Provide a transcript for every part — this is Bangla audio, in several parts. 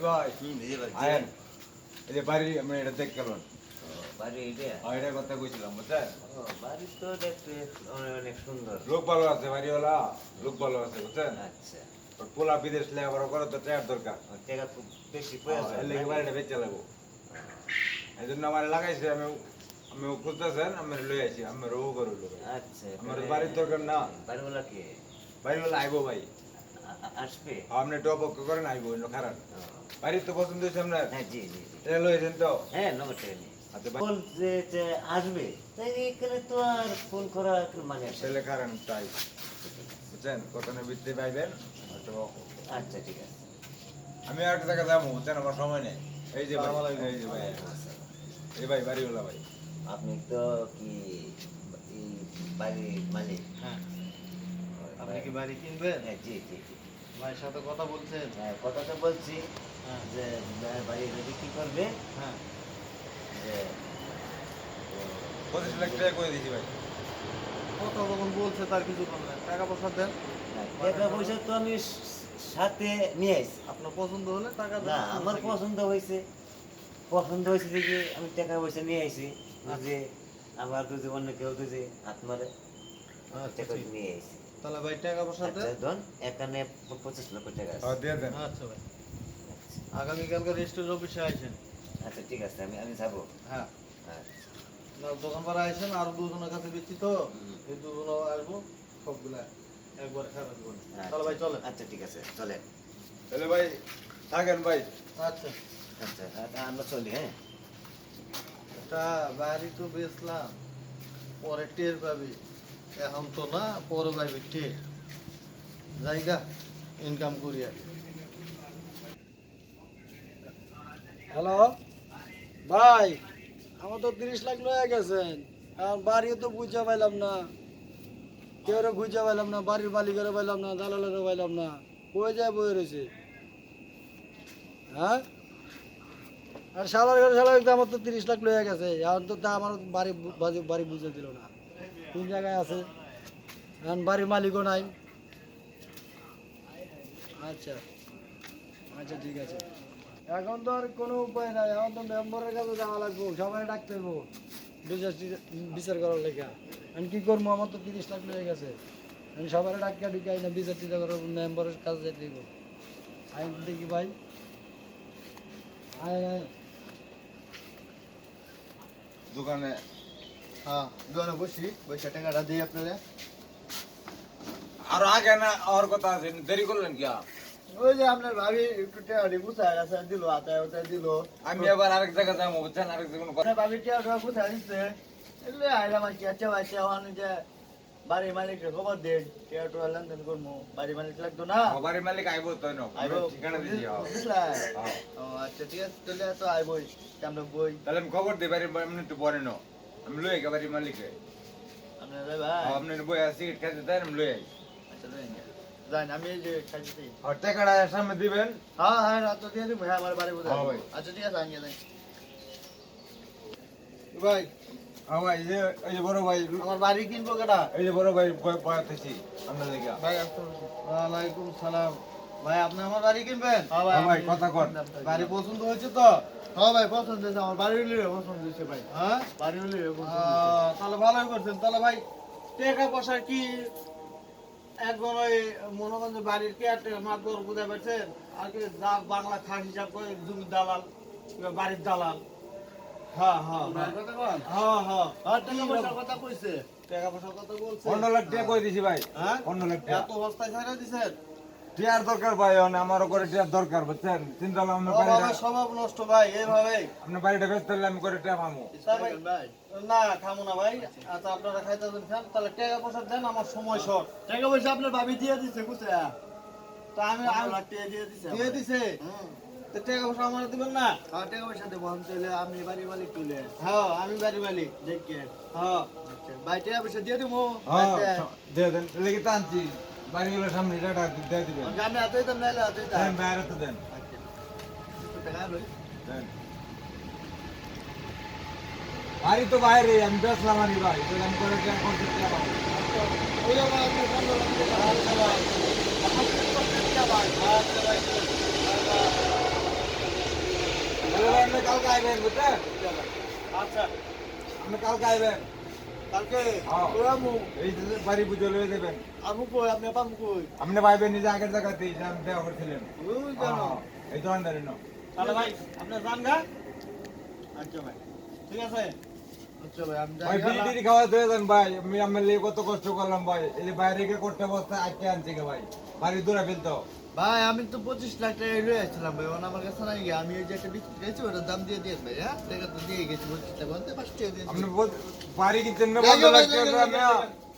ভাই বুঝতে পারছি। আয়েন এই যে বাড়ি আমি এটা দেখ গেলাম বাড়ি এটা? এটার কথা কইছিলাম বুঝছেন বাড়ি তো দেখতে অনেক সুন্দর। লোক ভালো আছে বাড়িওয়ালা লোক ভালো আছে বুঝছেন আচ্ছা, পোলা বিদেশ লেবার করে তো টাকার দরকার টাকা খুব বেশি প্রয়োজন। এর লেগে বাড়িটা বেচে লাগবো এই জন্য আমার লাগাইছে আমি খুঁজতেছেন আমি লই আছি আমার ও করে আচ্ছা, আমার বাড়ির দরকার না বাড়িওয়ালা কে বাড়িওয়ালা আইবো ভাই আসবে? আপনি একটু অপেক্ষা করেন আইবো অন্য খারাপ বাড়ির তো পছন্দ হয়েছে আপনার হ্যাঁ, জি জি জি। এটা লইছেন তো হ্যাঁ, নগদ টাকা নেই। আচ্ছা ফোন যে আসবে তাই এখানে তো আর ফোন করা মানে আসে না। ছেলে খারাপ তাই বুঝছেন কটনের ভিত্তি পাইবেন তো আচ্ছা, ঠিক আছে। আমি আর একটা জায়গায় যাবো বুঝছেন আমার সময় নেই এই যে ভাই এই যে ভাই এই ভাই বাড়িওয়ালা ভাই আপনি তো কি এই বাড়ির মালিক? হ্যাঁ, আপনি কি বাড়ি কিনবেন? হ্যাঁ, জি জি জি। ভাইয়ের সাথে কথা বলছেন? হ্যাঁ, কথা তো বলছি হ্যাঁ যে বাড়ি বিক্রি করবে, হ্যাঁ। যে 25 লাখ টাকা করে দিয়েছি ভাই কথা যখন বলছে তার কিছু করলেন, টাকা পয়সা দেন। টাকা পয়সা তো আমি সাথে নিয়ে আসছি। আপনার পছন্দ হলে টাকা দেন। না, আমার পছন্দ হয়েছে দেখে আমি টাকা পয়সা নিয়ে আসি। যে আমার যদি অন্য কেউ যদি হাত মারে আচ্ছা, টাকা ঠিক। নিয়ে আসি। তাহলে ভাই টাকা পয়সা আচ্ছা, দেন। ধন এখানে 25 লক্ষ টাকা আছে। দিয়ে দেন আচ্ছা ভাই, আগামীকালকে রেজিস্ট্রি অফিসে আইসেন। আচ্ছা, ঠিক আছে, আমি যাবো। হ্যাঁ, আচ্ছা। না দোকান পাড়া আইসেন, আরো দুজনের কাছে দিচ্ছি তো, হুম। এই দুজন আসবো, সবগুলা একবার খারাপ দিব। আচ্ছা। তাহলে ভাই চলেন। আচ্ছা, ঠিক আছে, চলেন। তাহলে ভাই থাকেন ভাই আচ্ছা, আচ্ছা, আমরা চলি। হ্যাঁ, একটা বাড়ি তো বেচলাম, পরে টের পাবি, এখন তো না, পরে পাবি টের। জায়গা ইনকাম করি আর কি। হ্যালো ভাই, আমার তো 30 লাখ লয়ে গেছেন, আর বাড়িও তো বুঝা পাইলাম না, কেউ বুঝা পাইলাম না, বাড়ির মালিকেরও পাইলাম না, দালালেরও পাইলাম না, কই যায় বয়ে রয়েছে। হ্যাঁ, আর সালার ঘরে সালার আমার তো 30 লাখ লয়ে গেছে, এখন তো তা আমার বাড়ি বুঝে দিল না, কোন জায়গায় আছে, এখন বাড়ির মালিকও নাই। আচ্ছা আচ্ছা, ঠিক আছে, এখন তো আর কোনো উপায় নাই, এখন তো মেম্বারের কাছে যাওয়া লাগবো, সবাই ডাকতে হবো বিচার করার লেখা। আমি কি করবো, আমার তো 30 লাখ লেগে গেছে, আমি সবাই ডাক্তার ঢুকাই না, বিচার টিচার করবো, মেম্বারের কাছে যেতে দিব। আইন দেখি ভাই, আয় আয়। দোকানে হ্যাঁ, দোকানে বসি, বসে টাকাটা দিই আপনারা। আর আগে না আর কথা আছে দেরি করলেন কি ওই যে আপনার ভাবি একটু টাকা গুছায় আছে, দিল আতায় ওটায় দিল। আমি আবার আরেক জায়গায় যাবো বুঝছেন আরেক জায়গায় কোনো কথা আপনার ভাবি টাকা গুছায় দিচ্ছে, এগুলো আইলাম আর কি। আচ্ছা ভাই, ওখানে যে বাড়ির মালিককে খবর দেন, টাকা লেনদেন করবো, বাড়ির মালিক লাগতো না। বাড়ির মালিক আইবো তো না আইবো, ঠিকানা দিছি বুঝলাই? ও আচ্ছা, ঠিক আছে, তাহলে তো আইবই, আমরা বই। তাহলে আমি খবর দিই বাড়ির এমনি একটু পরে নো আমি লই গে বাড়ির মালিককে আপনারা ভাই, আপনার বই সিগারেট খাইতে দেন আমি লই আই আচ্ছা যাই, আমি এই যে খাইছি। আর টাকাটা সামনে দিবেন হ্যাঁ হ্যাঁ, রাত তো দিয়ে দিব, হ্যাঁ, আমার বাড়ি বোঝা। হ্যাঁ ভাই। আচ্ছা, ঠিক আছে, আনিয়ে যাই ভাই। ভাই এই যে বড় ভাই আমার বাড়ি কিনবো কেটা? এই যে বড় ভাই বয়াতেছি আপনার দিকে ভাই ওয়ালাইকুম সালাম। ভাই, আপনি আমার বাড়ি কিনবেন? হ্যাঁ ভাই কথা কর বাড়ি পছন্দ হয়েছে তো? হ্যাঁ ভাই, পছন্দ হয়েছে, আমার বাড়ি হলে পছন্দ হয়েছে ভাই। হ্যাঁ, বাড়ি হলে তাহলে ভালোই করছেন। তাহলে ভাই, টাকা পয়সা কি একজন ওই মনে করেন যে বাড়ির কেয়ারটেকার মাতবর বুঝে পারছেন, আর কি যা বাংলা খাস হিসাব করে জমির দালাল কিংবা বাড়ির দালাল। হ্যাঁ হ্যাঁ হ্যাঁ হ্যাঁ হ্যাঁ, টাকা পয়সার কথা কইছে, টাকা পয়সার কথা বলছে। 15 লাখ টাকা কই দিছি ভাই হ্যাঁ, 15 লাখ টাকা এত বস্তায় ছাড়া দিছেন? টিয়ার দরকার ভাই আমারও করে টিয়ার দরকার বুঝছেন চিন্তা করলাম আপনার অভাবে বাড়িটা স্বভাব নষ্ট ভাই, এইভাবে। আপনার বাড়িটা বেচতে হলে আমি করে টিয়া পাবো না, খামো না ভাই। আচ্ছা, আপনারা খাইতে খান, তাহলে টাকা পয়সা দেন, আমার সময় শর্ট। টাকা পয়সা আপনার ভাবি দিয়ে দিছে, বুঝছে? তা আমি দিয়ে দিছে, তো টাকা পয়সা আমার দিবেন না? হ্যাঁ, টাকা পয়সা দেবো আমি, তাহলে আমি বাড়ি মালিক তুলে। হ্যাঁ, আমি বাড়ি মালিক দেখে। হ্যাঁ, ভাই টাকা পয়সা দিয়ে দেবো। হ্যাঁ দিয়ে দেন লেগে তো আনছি বাড়িগুলোর সামনে টাকা দিয়ে দিবেন আমি হাতেই দাম নাইলে হাতেই দাম। হ্যাঁ বাইরে তো দেন টাকা লই। দেন বাড়ি তো বাইরে আমি বেচলাম আনি ভাই তো আমি করে টিয়া করতে টিয়া পাবো ওই আমার আপনি 15 লাখ টাকা হাল চালাই। আমার কি করতে দিয়া ভাই? আচ্ছা ভাই, কালকে আইবেন বুঝছেন? আচ্ছা আপনি কালকে আইবেন। কালকে হ্যাঁ। কই আমু এই যে বাড়ি পুজো লয়ে দেবেন। আমু কই আপনি পামু কই আপনি পাইবেন নিজে আগের জায়গাতেই যা দেওয়া করছিলেন। ওই কেন এই দোকানদারি ন। তাহলে ভাই আপনি যান গা আচ্ছা ভাই ঠিক আছে আচ্ছা ভাই আমি ভাই যাই বিড়ি টিড়ি খাওয়া দিয়ে দেন ভাই। আমি আমার লিয়ে কত কষ্ট করলাম ভাই। এই যে বাইরে গিয়ে করতে বসতে আজকে আনছি গে ভাই। বাড়ি দূরে ফেলতো। ভাই আমি তো 25 লাখ টাকা লয়ে আসছিলাম ভাই ওনা আমার কাছে নাই গিয়ে আমি ওই যে একটা বিস্কুট খাইছি ওটার দাম দিয়ে দিয়েন ভাই হ্যাঁ টাকা তো দিয়ে গেছি 25 টাকা বলতে 5 টাকা দিয়ে আপনি বাড়ি কিনছেন না যাই বন্ধ গো ভাই, লাগছে যাই গো, মিয়া।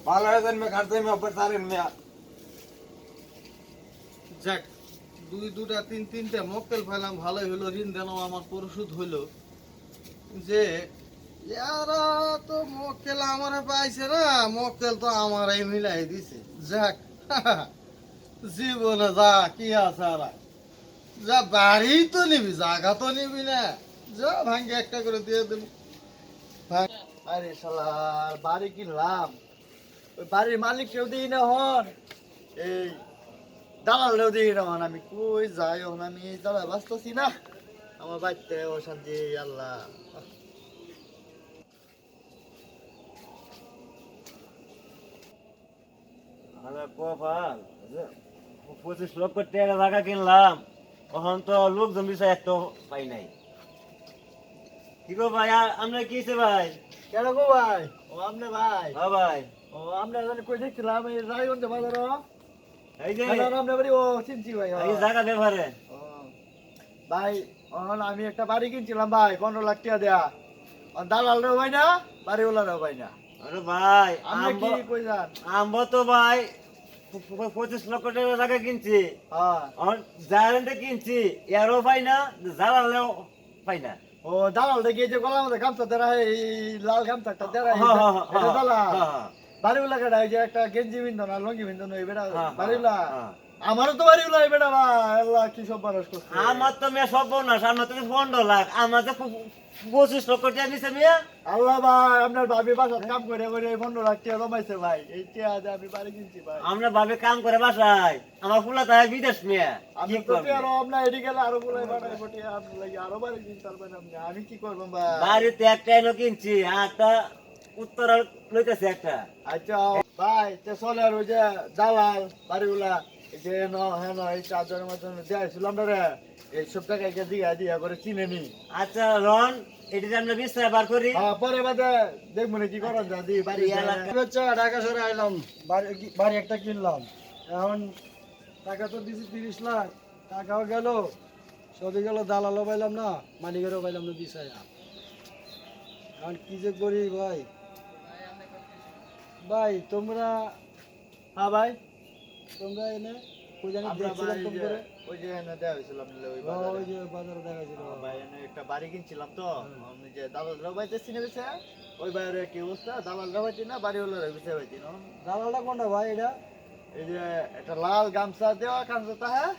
ভালো হয়েছেন মিয়া খাটছে মিয়া আপনার সারেন মিয়া। যাক দুটা তিনটা মক্কেল পাইলাম ভালোই হলো ঋণ দেন আমার পরিশোধ হইলো যে ইয়ারা তো মক্কেল আমারে পাইছে না মক্কেল তো আমারই মিলাই দিছে যাক জীবনে যা কি আছে আর যা বাড়ি তো নিবি জায়গা তো নিবি না যা ভাঙ্গে একটা করে দিয়ে দেব আরে শালার বাড়ি কিনলাম ওই বাড়ির মালিক কেউ দিই না হন এই দালালেও দিই না হন আমি কই যাই হন আমি এই দালা বাঁচতেছি না আমার বাড়িতে অশান্তি আল্লাহ আরে কপাল 25 লক্ষ টাকা জায়গা কিনলাম এখন তো লোকজন বিষয় একটা পাই নাই কি গো ভাই আমরা কি হইছে ভাই কেন গো ভাই ও আমনে ভাই হ্যাঁ ভাই ও আমনে জানি কই দেখছিলাম এই রায়গঞ্জ বাজার এই যে আমনে বাড়ি ও চিনছি ভাই এই জায়গা ব্যাপারে ও, ভাই এখন আমি একটা বাড়ি কিনছিলাম ভাই 15 লাখ টাকা দেয়া দালাল রেও ভাই না বাড়িওয়ালা রেও ভাই না আরে ভাই আপনি কি কই যান আমবো তো ভাই 25 লক্ষ টাকা জায়গা কিনছি হ্যাঁ আর জায়গাটা কিনছি এরও পাই না জ্বালালেও পাই না ও দালাল দেখি যে গলার মধ্যে গামছা দেরা এই লাল গামছাটা দেরা এটা দালাল বাড়িওয়ালা কেডা এই যে একটা গেঞ্জি বিন্দন আর লঙ্গি বিন্দন এই বেটা বাড়িওয়ালা আমারও তো বাড়িওয়ালা এই বেটা ভাই আল্লাহ কি সব বারস করছে আমার তো মেয়ে সব বোনাস আমার তো 15 লাখ আমার তো 25 লক্ষ টাকা নিছে মেয়ে আল্লাহ ভাই আপনার ভাবি বাসাত কাম করে করে 15 লাখ টাকা জমাইছে ভাই এই টাকা দিয়ে আমি বাড়ি কিনছি ভাই আমরা ভাবে কাম করে বাসায় আমার ফুলা তাই বিদেশ মেয়ে আমি কি তো করবে আর আপনার এদিকে গেলে আরো বলে বাড়াই বটে আপনি লাগি আরো বাড়ি কিনতে পারবেন আপনি আমি কি করব ভাই বাড়িতে একটা এলো কিনছি আর একটা উত্তর লইতেছে একটা আচ্ছা ভাই তে চলে আর ওই যে দালাল বাড়িওয়ালা এই যে হ্যাঁ এই চার্জারের মাধ্যমে দিয়েছিলাম না রে এই সব টাকা একে দিয়া করে চিনে নি আচ্ছা রন এটা যে আমরা বিস্তার বার করি হ্যাঁ পরে বাদে দেখবো না কি করেন যা দি বাড়ি এই এলাকা- হচ্ছে ঢাকা শহরে আইলাম বাড়ি একটা কিনলাম এখন টাকা তো দিছি 30 লাখ টাকাও গেল সবই গেল দালালও পাইলাম না মালিকেরও পাইলাম না বিষয়া এখন কি যে করি ভাই ভাই তোমরা হ্যাঁ ভাই তোমরা এনে কই জানি দেখছিলাম তোমরা ওই যে এনে দেয়া হইছিলাম ওই বাজারে ওই যে বাজারে দেখাইছিল ভাই এনে একটা বাড়ি কিনছিলাম তো আমি যে দালাল রবাইতে চিনে গেছে ওই বাইরে কি অবস্থা দালাল রবাইতে না বাড়িওয়ালা রবাইতে হইতি না দালালটা কোনটা ভাই এটা এই যে একটা লাল গামছা দেওয়া কামছাটা হ্যাঁ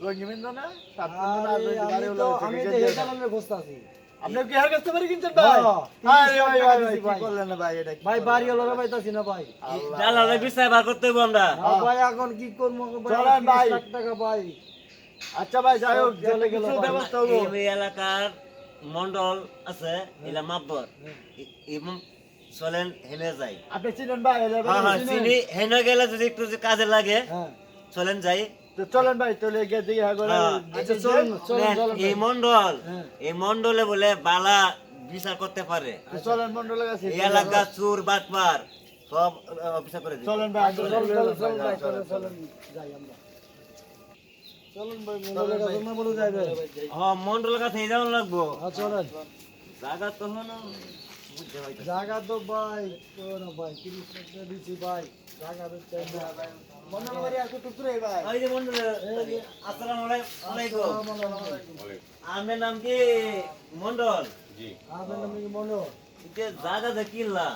লঙ্গি বিন্দু না সাত বিন্দু না আর বাড়িওয়ালা আমি তো এই দালালের বসতাছি আপনি কি হার কাছে বাড়ি কিনছেন ভাই আরে ভাই ভাই কি করলেন না ভাই এটা ভাই বাড়িওয়ালা রবাইতাছি না ভাই জ্বালালে বিস্তার বার করতে হইব আমরা ভাই এখন কি করবো চলেন ভাই 1 লাখ টাকা ভাই আচ্ছা ভাই যাই হোক চলে গেল ব্যবস্থা হবো এই এলাকার মন্ডল আছে এলা মাপবর এবং চলেন হেনে যাই আপনি চিনেন ভাই হ্যাঁ হ্যাঁ চিনি হেনে গেলে যদি একটু যে কাজে লাগে হ্যাঁ চলেন যাই তো চলেন ভাই চলে গিয়ে দিয়ে হ্যাঁ করে হ্যাঁ। আচ্ছা চলেন চলেন চলেন এই মন্ডল হ্যাঁ। এই মন্ডলে বলে বালা বিচার করতে পারে চলেন মন্ডলের কাছে এই এলাকা চুর বাটপার সব বিচার করে দিবে চলেন ভাই চলেন চলেন ভাই চলেন চলেন যাই আমরা চলেন ভাই মন্ডলের কাছে না বলে যাইবে হ্যাঁ মন্ডলের কাছে যাওয়া লাগবো হ্যাঁ চলেন জায়গা তো হলো বুঝতে পাইতেছি। জায়গা তো ভাই কোন ভাই 30 লাখ টাকা দিছি ভাই জায়গা তো চাই না মন্ডল বাড়ি আর কত দূরে ভাই ওই যে মন্ডল আসসালামু আলাইকুম আমার নাম কি মন্ডল আপনার নাম কি মন্ডল যে জায়গা যে কিনলাম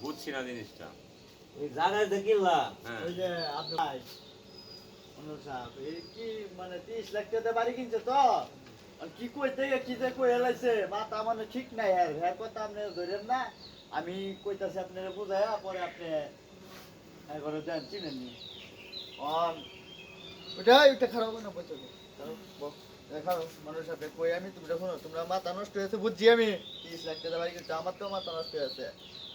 বুঝছি না জিনিসটা এই জায়গা যে কিনলাম হ্যাঁ ওই যে আপনি ভাই মন্ডল সাহেব এই কি মানে 30 লাখ টাকা বাড়ি কিনছে তো আর কি কইতে কি যে কই হেলাইছে মাথা মানে ঠিক নাই আর এর কথা আপনি ধরেন না আমি কইতাছি আপনারে বুঝায়া পরে আপনি একবারে দেন চিনেন নি অন ওটা খারাপ হবে না বলছো দেখাও মানুষের সাথে কই আমি তুমি দেখো তোমরা মাথা নষ্ট হয়েছে বুঝছি আমি 30 লাখ টাকা বাড়ি কিন্তু আমার তো মাথা নষ্ট হয়েছে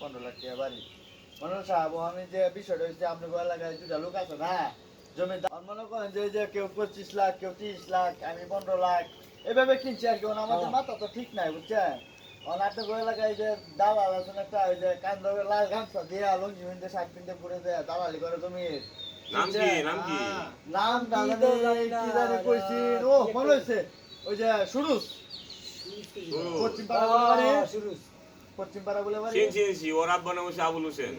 15 লাখ টাকা বাড়ি মানুষ সাহেব আমি যে বিষয়টা হচ্ছে আপনি গোয়া লাগায় দুটা লোক আছে না জমি মনে করেন যে কেউ 25 লাখ কেউ 30 লাখ আমি 15 লাখ এভাবে কিনছি আর কি আমাদের মাথা তো ঠিক নাই বুঝছেন আপনি গোয়া লাগায় যে দালাল আছেন একটা ওই যে কান্দবে লাল গামছা দিয়ে লঙ্গি হিন্দে শার্ট পিনতে ঘুরে দেয় দালালি করে জমির নাম কি নাম কি নাম কি জানি কইছি ও মনে হইছে ওই যে সুরুজ পশ্চিম পাড়া বলে বাড়ি পশ্চিম পাড়া বলে বাড়ি চিনছি ওর আব্বা নাম হচ্ছে আবুল হোসেন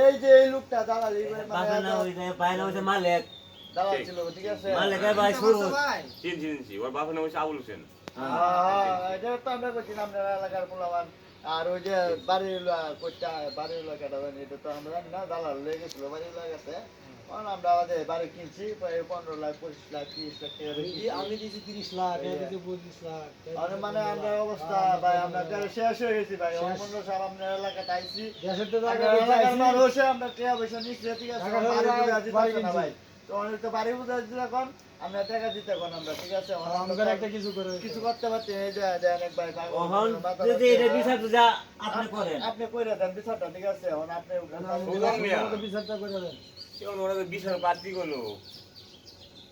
এই যে এই লোকটা দালালি বাপের নাম ওই যে ভাই নাম হচ্ছে মালিক দালাল ছিল ঠিক আছে মালিকের ভাই সুরজ চিনছি ওর বাপের নাম হচ্ছে আবুল হোসেন এটা তো আমরা বলছি আপনার এলাকার পোলাবান আর ওই যে বাড়ির কোটা বাড়ির এলাকাটা এটা তো আমরা জানি না দালাল লেগে গেছিল বাড়ির লাগাতে আমরা আমাদের বাড়ি কিনছি প্রায় 15 লাখ 25 লাখ 30 লাখ টাকা দিয়ে আমি দিয়েছি 30 লাখ এ দিয়েছি 25 লাখ মানে আমরা অবস্থা ভাই আমরা শেষ হয়ে গেছি ভাই অমন সব আপনার এলাকাতে আইছি দেশের তো জায়গা এলাকার মানুষ আমরা টাকা পয়সা নিচ্ছি ঠিক আছে বাড়ি বুঝা দিতে না ভাই তো অনেক তো বাড়ি বুঝা দিতে এখন আমরা টাকা দিতে কোন আমরা ঠিক আছে আমাদের একটা কিছু করে কিছু করতে পারছি এই যে দেন এক ভাই ওহন যদি এটা বিচার যা আপনি করেন আপনি কইরা দেন বিচারটা ঠিক আছে এখন আপনি আমাদের বিচারটা করে দেন কেমন ওরা তো বিশাল পাত্রী গেল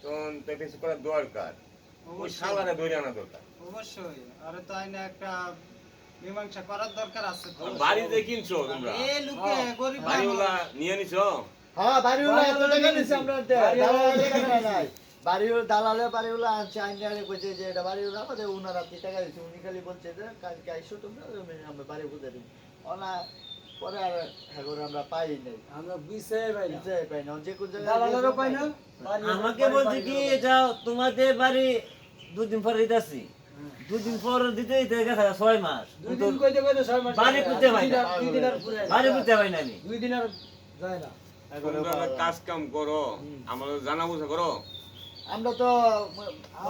তখন তো কিছু করার দরকার ওই শালারে ধরে আনা দরকার অবশ্যই আরে তাই না একটা মীমাংসা করার দরকার আছে তো বাড়িতে কিনছো তোমরা এই লোকে গরিব বাড়িওয়ালা নিয়ে নিছো হ্যাঁ বাড়িওয়ালা এত টাকা নিছে আমরা দালালে টাকা নাই বাড়িওয়ালা দালালে বাড়িওয়ালা আনছে আইনারে কইছে যে এটা বাড়িওয়ালা আমাদের উনারা টাকা দিছে উনি খালি বলছে যে কালকে আইসো তোমরা আমরা বাড়ি বুঝে দিই ওনা পরে আর হ্যাঁ আমরা পাই নাই আমরা বিছে ভাই না বুঝে পাই না যে কোন জায়গায় দালালেরও পাই না আমাকে বলছে কি যাও তোমাদের বাড়ি দুদিন পরে দিতেছি দুদিন পর দিতে দিতে গেছে 6 মাস দুই দিন কইতে কইতে 6 মাস বাড়ি খুঁজতে পাই না দুই দিন আর পুরো বাড়ি খুঁজতে পাই না আমি 2 দিন আর যায় না তোমরা কাজ কাম করো আমাদের জানা বুঝা করো আমরা তো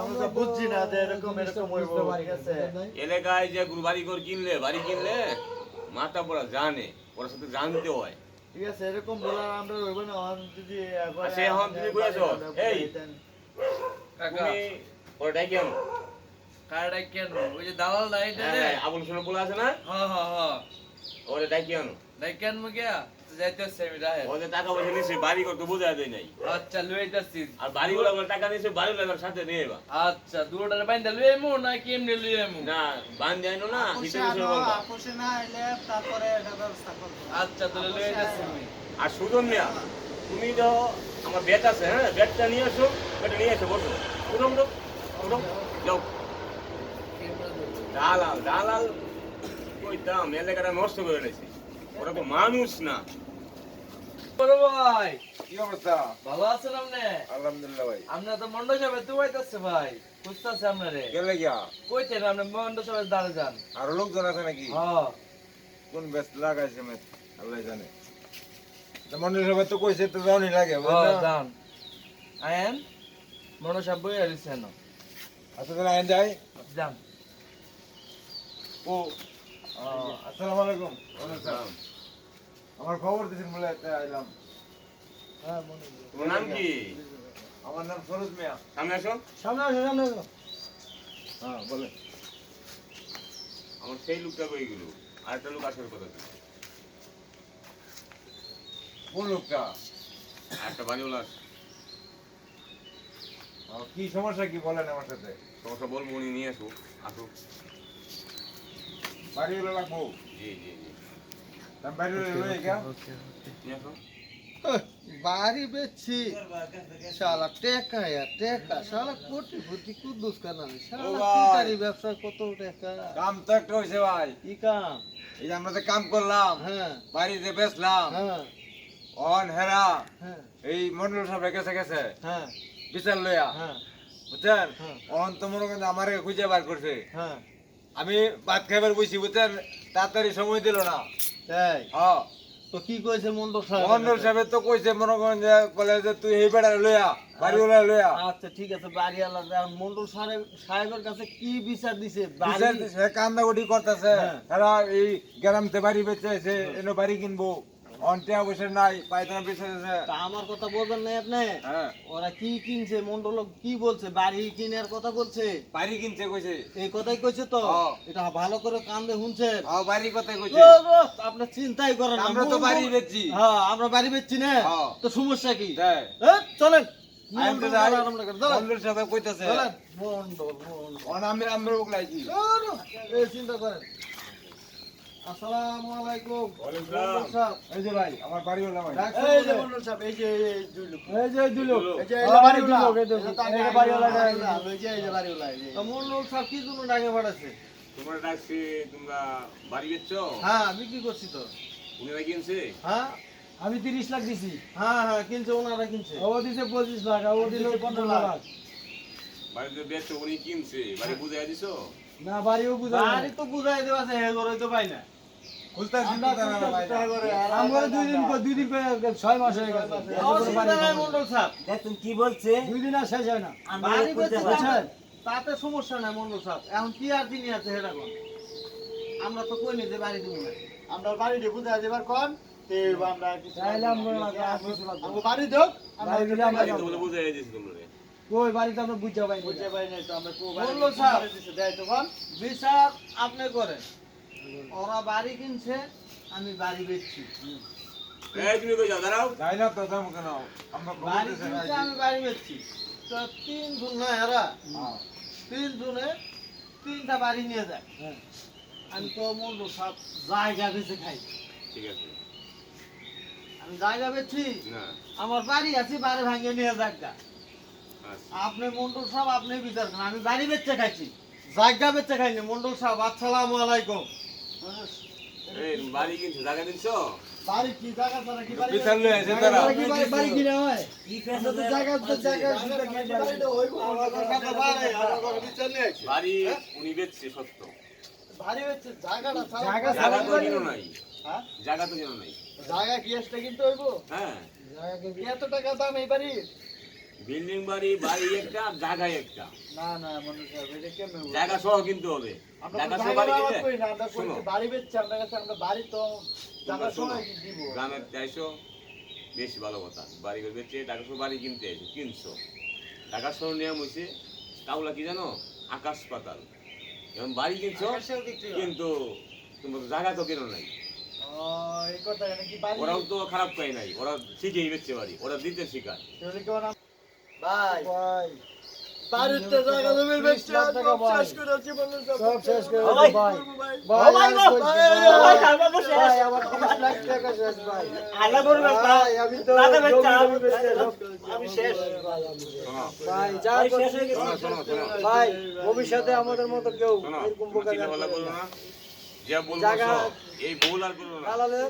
আমরা বুঝছি না যে এরকম হইব ঠিক আছে এলাকায় যে গরু বাড়ি করে কিনলে বাড়ি কিনলে মাথা পড়া জানে ওর সাথে জানতে হয় ঠিক আছে এরকম বলা আমরা হইব না যদি আচ্ছা, এখন তুমি কই আছো? এই। তুমি ওর ডাকি আনো কারটা কেন ওই যে দালাল নাই হ্যাঁ, আবুল হোসেন বলে আছে না হ্যাঁ ওরে ডাকি আনো নাই কেন মুগিয়া যাইতেছে আমি রাহে ও যে টাকা পয়সা নিছে বাড়ি করতে বোঝা দেয় নাই আচ্ছা লইতাছি আর বাড়িওয়ালা আমার টাকা নিছে বাড়িওয়ালার সাথে নিয়ে এবা আচ্ছা দুটার বাইন্দা লইমু না কেমনে লইমু না বান যায় না খুশি হিসেবে হিসেবে বলবা খুশি না আইলে তারপরে এটা ব্যবস্থা করব আচ্ছা তাহলে লইতাছি আমি আর সুজন মিয়া তুমি তো আমার ব্যাট আছে হ্যাঁ ব্যাটটা নিয়ে আসো ব্যাটটা নিয়ে এসো বসো উঠো উঠো উঠো যাও দালাল দালাল ওই দাম এলাকাটা নষ্ট করে নিয়েছে ওরা তো মানুষ না বড় ভাই কি অবস্থা? ভালো আছেন আপনি আলহামদুলিল্লাহ ভাই। আপনি তো মন্ডল সাহেব তো হইতাছে ভাই খুঁজতাছে আপনারে গেলে গিয়া? কইতেন আপনি মন্ডল সাহেব দাঁড়ে যান আরো লোকজন আছে নাকি? হ্যাঁ কোন ব্যস্ত লাগাইছে মেয়ে? আল্লাহ জানে। তা মন্ডল সাহেব তো কইছে তো যাওনি লাগে, হ্যাঁ বুঝলা? যান আয়েন মন্ডল সাহেব বই আইছেন আচ্ছা তাহলে আইন যাই। যান ও আসসালামু আলাইকুম। আমার খবর দিছেন বলে একটা আইলাম। হ্যাঁ মনে নেই। তোমার নাম কি আমার নাম সরোজ মিয়া। সামনে আসো সামনে আসো হ্যাঁ বলে। আমার সেই লোকটা কই গেল আরেকটা লোক আসার কথা ছিল কোন লোকটা? একটা বাড়িওয়ালা আসে। কি সমস্যা কি বলেন আমার সাথে? সমস্যা বলবো উনি নিয়ে আসো আসো বাড়িওয়ালা লাগবো? জি জি জি আমি বাড়িওয়ালা লই গিয়া? নিয়ে আসো বাড়ি বেচছি শালা টাকা টাকা শালা কোটি কোটি কুদ্দুস কানা শালা ও কি ভাই। করি ব্যবসা কত টাকা কাম তো একটা হইছে ভাই। কি কাম এই যে আমরা যে কাম করলাম, হ্যাঁ বাড়িতে বেচলাম, হ্যাঁ অন হেরা হ্যাঁ এই মন্ডল সাহেবের কাছে গেছে হ্যাঁ বিচার লইয়া, হ্যাঁ বুঝছেন? হ্যাঁ। অন তো মনে করেন আমারে খুঁজে বার করছে। হ্যাঁ আমি ভাত খাইবার বসি, বুঝছেন? তাড়াতাড়ি সময় দিল না। তাই হ্যাঁ, তো কি কইছে মন্ডল সাহেব মন্ডল সাহেবের তো কইছে মনে করেন যে বলে যে তুই এই বেড়া লইয়া বাড়িওয়ালা লইয়া আচ্ছা ঠিক আছে বাড়িওয়ালা মন্ডল সাহেবের কাছে কি বিচার দিছে বিচার দিছে, কান্দাকুটি করতেছে। হ্যাঁ। তারা এই গ্রামতে বাড়ি বেচে আছে, এনে বাড়ি কিনবো। অন্টে অবশ্য নাই পায়খানা বিশ্বাস আছে। তা আমার কথা বলবেন না আপনি? হ্যাঁ ওরা কি কিনছে মন্ডল কি বলছে বাড়ি কেনার কথা বলছে বাড়ি কিনছে কইছে। এই কথাই কইছে তো হ্যাঁ। এটা ভালো করে কান দিয়ে শুনছেন বাড়ি কথাই কইছে। আপনি চিন্তাই করেন না আমরা তো বাড়ি বেচছি। হ্যাঁ আমরা বাড়ি বেচছি না হ্যাঁ। তো সমস্যা কি তাই চলেন আমি তো মন্ডল যাই। আরাম লাগে, চলেন। বন্ধুর সাথে কইতাছে চলেন মন্ডল অন আমরা বকলাইছি। এই চিন্তা করেন আসসালামু আলাইকুম ওয়ালাইকুম মন্ডল সাহেব এই যে ভাই আমার বাড়ি হলো ভাই। এই যে মন্ডল সাহেব এই যে এই দুই লোক এই যে দুই লোক এই যে হ্যাঁ, বাড়ি দুই লোক, এই দেখুন। এই যে বাড়িওয়ালা এই যে বাড়িওয়ালা তো মন্ডল সাহেব কি জন্য ডাকে পাঠাচ্ছে তোমরা ডাকছি, তোমরা বাড়ি বেচছো? হ্যাঁ বিক্রি করছি তো উনিরা কিনছে? হ্যাঁ আমি 30 লাখ দিছি, হ্যাঁ হ্যাঁ কিনছে ওনারা কিনছে ও দিছে 25 লাখ, আর ও দিল 15 লাখ। বাড়িতে বেচছো, উনি কিনছে, বাড়ি বুঝাই দিছো? না বাড়িও বুঝা বাড়ি তো বুঝাই দেওয়া আছে হ্যাঁ করে তো পাই না খুলতাছি তো না ভাই। আমরা 2 দিন 6 মাস হয়ে গেছে অসুবিধা নাই মন্ডল সাহেব দেখুন কি বলছে 2 দিন আর শেষ হয় না। বাড়ি করতে বেচে পারছি। যাবেন, তাতে সমস্যা নাই মন্ডল সাহেব এখন কি আর দিনই আছে হেরা কোন আমরা তো কই নি যে বাড়ি দিব না আমরা বাড়ি দিয়ে বুঝা দেবার কোন তে আমরা কিছু চাইলে আমরা আর কিছু লাগবে না। আমরা বাড়ি দেব আমরা বাড়ি দিলে আমরা বাড়ি যাবো। তো বলে বুঝাই দিছি তোমরা। কই বাড়িতে আমরা বুঝা পাই বুঝে না। পাই নাই তো আমরা কো বললো বাড়ি স্যার। দিছে দেয় তো কোন বিচার আপনি করেন ওরা বাড়ি কিনছে আমি বাড়ি বেচছি এই তুমি কই যাও, দাঁড়াও। যাই না তো যাবো কেন আমরা বাড়ি বলতেছি কিনছে ভাই। আমি বাড়ি বেচছি তো 3 জন না এরা হ্যাঁ। 3 জনে 3টা বাড়ি নিয়ে যায় হ্যাঁ। আমি তো মন্ডল সাহেব জায়গা বেচে খাই ঠিক আছে। আমি জায়গা বেচছি না, আমার বাড়ি আছে বাড়ি ভাঙিয়ে নিয়ে জায়গা আচ্ছা। আপনি মন্ডল সাহেব আপনি বিচার করেন আমি বাড়ি বেচে খাইছি জায়গা বেচে খাইনি মন্ডল সাহেব আসসালামু আলাইকুম এই বাড়ি কিনছো, জায়গা দিছো? বাড়ি কি জায়গা ছাড়া কি বাড়ি বিচার লই আছে তারা। বাড়ি কিনা হয় কি ফেসে জায়গা তো জায়গা বাড়িটা হইবো আমার কথা বাড়ে আমার বিচার নিয়ে আইছি বাড়ি উনি বেচছে সত্য, বাড়ি হচ্ছে জায়গাটা ছাড়া জায়গা জায়গা তো কিনো নাই, হ্যাঁ? জায়গা তো কিনো নাই। জায়গা কি এসটা কিনতে হইবো হ্যাঁ, এত টাকা দাম এই বাড়ি বিল্ডিং বাড়ি, বাড়ি একটা, জায়গায় একটা, না না মনে সাহেব এটা কেমনে হইবো? জায়গা সহ কিনতে হবে। আমরা জায়গা তো সহ জায়গা বাড়ি ব্যবহার কিনলে করি না, আমরা শোনো, করি বাড়ি বেচছি আমরা কাছে আমরা বাড়ি তো জায়গা তোমরা শোনো, সময় কি দিব গ্রামের চাইছো বেশ ভালো কথা, বাড়ি করে বেচে টাকা সহ বাড়ি কিনতে আইছো, কিনছো। টাকা সহ নিয়ম হয়েছে তাহলে কি জানো, আকাশ পাতাল। এখন বাড়ি কিনছো আকাশেও বিক্রি হয়। কিন্তু তোমরা তো জায়গা তো কেন নাই। ও, এই কথা এটা কি বাড়ি ওরাও তো খারাপ পাই নাই, ওরা শিখেই বেচছে বাড়ি, ওরা দিতে শিখায়। তাহলে কেমন ভাই ভাই বাড়িতে জায়গা জমি বেচছি 30 লাখ টাকা ভাই। শেষ করে জীবন সব শেষ করে ও দিল ভাই। ভাই। ও ভাই ভাই আর গো। কই- ও ভাই, আমার তো শেষ। ভাই আমার 30 লাখ টাকা শেষ ভাই। আল্লাহ করবে ভাই আমি তো দাদা বেচা, জমি বেচে সব আমি শেষ। ভাই আমি শেষ। শোনো ভাই যা ভাই, শেষ করছি হয়ে গেছে। শোনো শোনো শোনো ভাই ভবিষ্যতে আমাদের মতো কেউ শোনো, এরকম তোমরা বোকা চিন্তা ভাবনা করবে করো না। না, যে বলবো জায়গা- সব, এই ভুল আর করো না, পালালে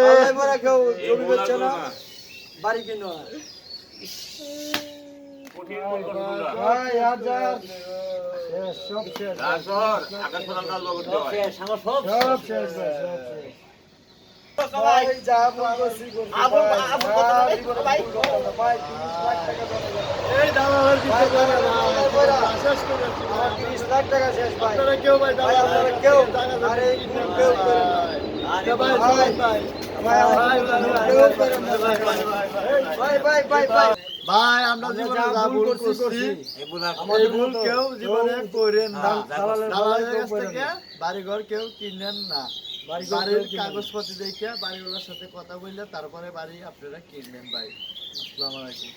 পালাই পরে কেউ এই জমি ভুল আর বেচছে করো না না। বাড়ি কিনো না। কঠিন ভুল করো তোমরা। ভাই আর যা শেষ সব শেষ যা শহর, আকাশ পাতাল কাল করতে সব হয়। শেষ, আমার সব সব শেষ ভাই সব শেষ ভাই। ভাই যা ভুল করছি করছি আবু- ভাই। আবু আর কত ভাই? জীবনে ভাই। ভুল করবো না। ভাই 30 লাখ টাকা চলে গেল। এই দাদা আর কিছু ভাই, করে না ভাই, ভাই, ভাই। শেষ করে দিচ্ছি। আমার 30 লাখ টাকা শেষ ভাই আপনারা কেউ ভাই ভাই দাদা আপনারা কেউ আর এই ভুল কেউ করেন না। আরে ভাই ভাই, ভাই ভাই ভাই আমার কেউ করেন না ভাই ভাই ভাই ভাই ভাই ভাই আমরা আমরা জীবনে যা যা ভুল ভুল করছি করছি এই ভুল আর এই ভুল কেউ জীবনে করেন না দালালের দালালের কেউ কাছ করেন থেকে না। বাড়ি ঘর কেউ কিনেন না বাড়ি ঘর কেউ বাড়ির কিনেন না। কাগজপত্র দেখে বাড়িওয়ালার সাথে কথা বললে তারপরে বাড়ি আপনারা কিনবেন ভাই আসসালামু আলাইকুম